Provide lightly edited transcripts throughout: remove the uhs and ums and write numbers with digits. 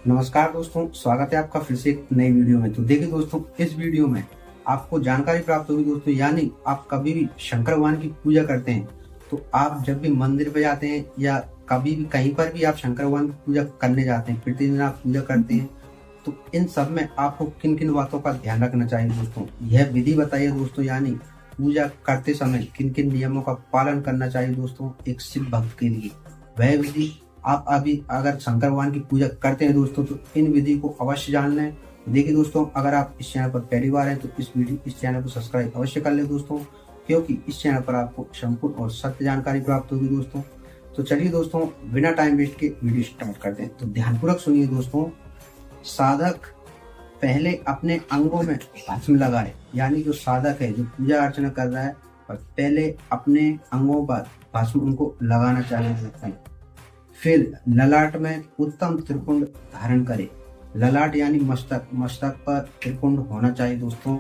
नमस्कार दोस्तों, स्वागत है आपका फिर से एक नई वीडियो में। तो देखिए दोस्तों, इस वीडियो में आपको जानकारी प्राप्त होगी दोस्तों। यानी आप कभी भी शंकर भगवान की पूजा करते हैं तो आप जब भी मंदिर पे जाते हैं या कभी भी कहीं पर भी आप शंकर भगवान की पूजा करने जाते हैं, प्रतिदिन आप पूजा करते हैं, तो इन सब में आपको किन किन बातों का ध्यान रखना चाहिए दोस्तों, यह विधि बताइए दोस्तों। यानी पूजा करते समय किन किन नियमों का पालन करना चाहिए दोस्तों एक शिव भक्त के लिए, वह विधि आप अभी अगर शंकर भगवान की पूजा करते हैं दोस्तों तो इन विधि को अवश्य जान लें। देखिए दोस्तों, अगर आप इस चैनल पर पहली बार हैं तो इस चैनल को सब्सक्राइब अवश्य कर लें दोस्तों, क्योंकि इस चैनल पर आपको संपूर्ण और सत्य जानकारी प्राप्त होगी दोस्तों। तो चलिए दोस्तों, बिना टाइम वेस्ट के वीडियो स्टार्ट करते हैं। तो ध्यानपूर्वक सुनिए दोस्तों। साधक पहले अपने अंगों में भस्म लगाए, यानी जो साधक है जो पूजा अर्चना कर रहा है और पहले अपने अंगों पर भस्म उनको लगाना चाहिए। फिर ललाट में उत्तम त्रिपुंड धारण करे। ललाट यानी मस्तक, मस्तक पर त्रिपुंड होना चाहिए दोस्तों।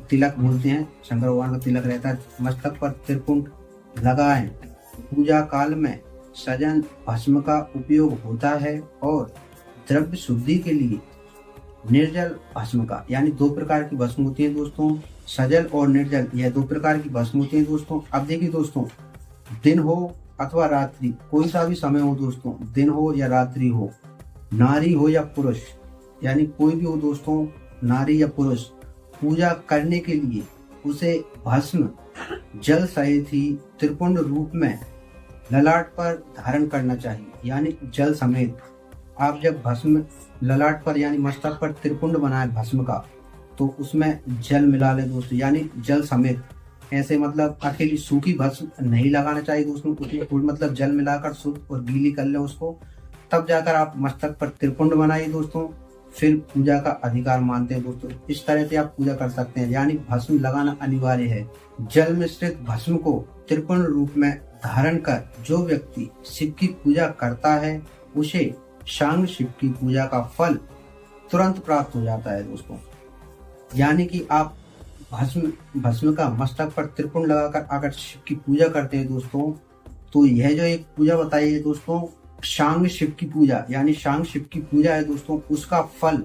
तिलक बोलते हैं, शंकर भगवान का तिलक रहता है। मस्तक पर त्रिपुंड लगाएं। पूजा काल में सजन भस्म का उपयोग होता है और द्रव्य शुद्धि के लिए निर्जल भस्म का, यानी दो प्रकार की भस्म होती है दोस्तों, सजल और निर्जल, यह दो प्रकार की भस्म होती है दोस्तों। अब देखिए दोस्तों, दिन हो अथवा रात्रि, कोई सा भी समय हो दोस्तों, दिन हो या रात्रि हो, नारी हो या पुरुष, यानी कोई भी हो दोस्तों, नारी या पुरुष, पूजा करने के लिए उसे भस्म जल सहित ही त्रिपुंड रूप में ललाट पर धारण करना चाहिए, यानी जल समेत। आप जब भस्म ललाट पर यानी मस्तक पर त्रिपुंड बनाए भस्म का, तो उसमें जल मिला ले दोस्तों, यानी जल समेत। ऐसे मतलब अकेली सूखी भस्म नहीं लगाना चाहिए दोस्तों, उसमें मतलब जल मिलाकर शुद्ध और गीली कर ले उसको, तब जाकर आप मस्तक पर त्रिपुंड बनाइए दोस्तों। फिर पूजा का अधिकार मानते हैं दोस्तों। इस तरह से आप पूजा कर सकते हैं, यानी भस्म लगाना अनिवार्य है। जल मिश्रित भस्म को त्रिपुंड रूप में धारण कर जो व्यक्ति शिव की पूजा करता है उसे शांग शिव की पूजा का फल तुरंत प्राप्त हो जाता है दोस्तों। यानी कि आप भस्म का मस्तक पर त्रिपुंड लगाकर अगर शिव की पूजा करते हैं दोस्तों, तो यह जो एक पूजा बताई है दोस्तों, शांग शिव की पूजा, यानी शांग शिव की पूजा है दोस्तों, उसका फल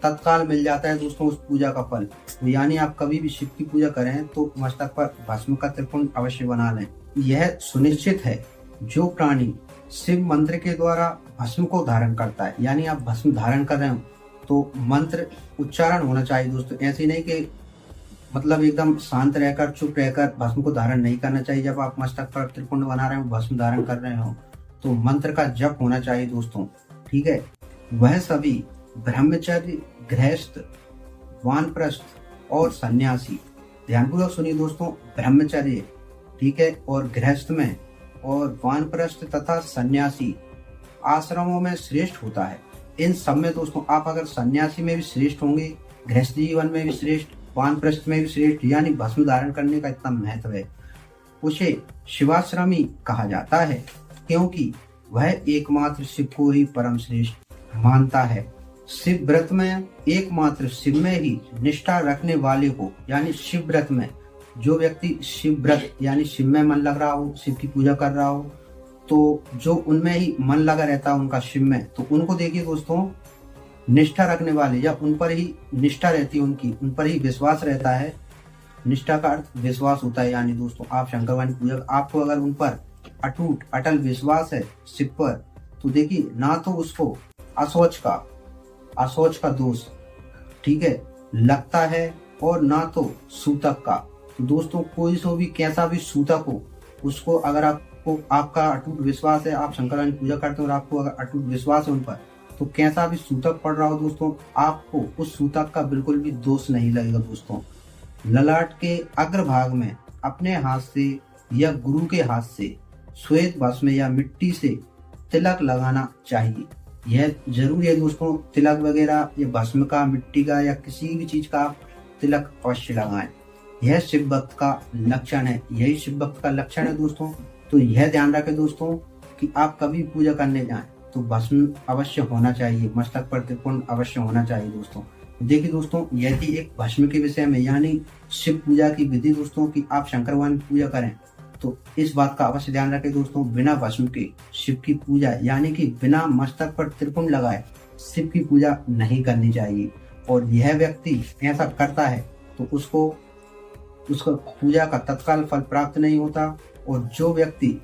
तत्काल मिल जाता है दोस्तों, उस पूजा का फल। तो यानी आप कभी भी शिव की पूजा करें तो मस्तक पर भस्म का त्रिपुंड अवश्य बना लें। यह सुनिश्चित है जो प्राणी शिव मंत्र के द्वारा भस्म को धारण करता है, यानी आप भस्म धारण कर रहे हो तो मंत्र उच्चारण होना चाहिए दोस्तों। ऐसे नहीं कि मतलब एकदम शांत रहकर चुप रहकर भस्म को धारण नहीं करना चाहिए। जब आप मस्तक पर त्रिपुंड बना रहे हो, भस्म धारण कर रहे हो, तो मंत्र का जप होना चाहिए दोस्तों, ठीक है। वह सभी ब्रह्मचर्य, गृहस्थ, वानप्रस्थ और सन्यासी, ध्यानपूर्वक सुनिए दोस्तों, ब्रह्मचर्य, ठीक है, और गृहस्थ में और वानप्रस्थ तथा सन्यासी आश्रमों में श्रेष्ठ होता है। इन सब में दोस्तों आप अगर सन्यासी में भी श्रेष्ठ होंगे, गृहस्थ जीवन में भी श्रेष्ठ, वानप्रस्थ में भी श्रेष्ठ, यानी भस्म धारण करने का इतना महत्व है, उसे शिवाश्रमी कहा जाता है, क्योंकि वह एकमात्र शिव को ही परम श्रेष्ठ मानता है। शिव व्रत में एकमात्र शिव में ही निष्ठा रखने वाले को, यानी शिव व्रत में जो व्यक्ति शिव व्रत यानी शिव में मन लग रहा हो, शिव की पूजा कर रहा हो, तो जो उनमें ही मन लगा रहता है उनका शिव में, तो उनको देखिए दोस्तों, निष्ठा रखने वाले या उन पर ही निष्ठा रहती है, उनकी उन पर ही विश्वास रहता है। निष्ठा का अर्थ विश्वास होता है, यानी दोस्तों आप शंकर भगवान की पूजा, आपको अगर उन पर अटूट अटल विश्वास है शिव पर, तो देखिए ना तो उसको असोच का दोष, ठीक है, लगता है, और ना तो सूतक का। तो दोस्तों कोई सो भी कैसा भी सूतक हो, उसको अगर आपको आपका अटूट विश्वास है, आप शंकर भगवान की पूजा करते हो और आपको अगर अटूट विश्वास है उन पर, तो कैसा भी सूतक पड़ रहा हो दोस्तों, आपको उस सूतक का बिल्कुल भी दोष नहीं लगेगा दोस्तों। ललाट के अग्रभाग में अपने हाथ से या गुरु के हाथ से श्वेत भस्म या मिट्टी से तिलक लगाना चाहिए। यह जरूरी है दोस्तों, तिलक वगैरह ये भस्म का, मिट्टी का या किसी भी चीज का आप तिलक अवश्य लगाएं। यह शिव भक्त का लक्षण है, यही शिव भक्त का लक्षण है दोस्तों। तो यह ध्यान रखें दोस्तों कि आप कभी पूजा करने जाएं तो भस्म अवश्य होना चाहिए, मस्तक पर त्रिपुंड अवश्य होना चाहिए दोस्तों। देखिए दोस्तों, यह थी एक भस्म के विषय में, यानी शिव पूजा की विधि दोस्तों, कि आप शंकर भगवान की पूजा करें तो इस बात का अवश्य ध्यान रखें दोस्तों, बिना भस्म के शिव की पूजा, यानी कि बिना मस्तक पर त्रिपुंड लगाए शिव की पूजा नहीं करनी चाहिए। और यह व्यक्ति ऐसा करता है तो उसको पूजा का तत्काल फल प्राप्त नहीं होता। और जो व्यक्ति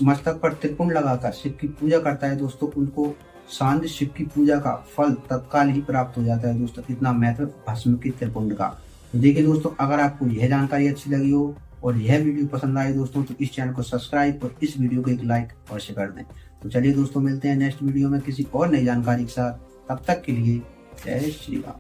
मस्तक पर त्रिपुंड लगाकर शिव की पूजा करता है दोस्तों, उनको सांझ शिव की पूजा का फल तत्काल ही प्राप्त हो जाता है दोस्तों। इतना महत्व भस्म की त्रिपुंड का। तो देखिए दोस्तों, अगर आपको यह जानकारी अच्छी लगी हो और यह वीडियो पसंद आए दोस्तों, तो इस चैनल को सब्सक्राइब और इस वीडियो को एक लाइक अवश्य कर दें। तो चलिए दोस्तों, मिलते हैं नेक्स्ट वीडियो में किसी और नई जानकारी के साथ। तब तक के लिए जय श्री राम।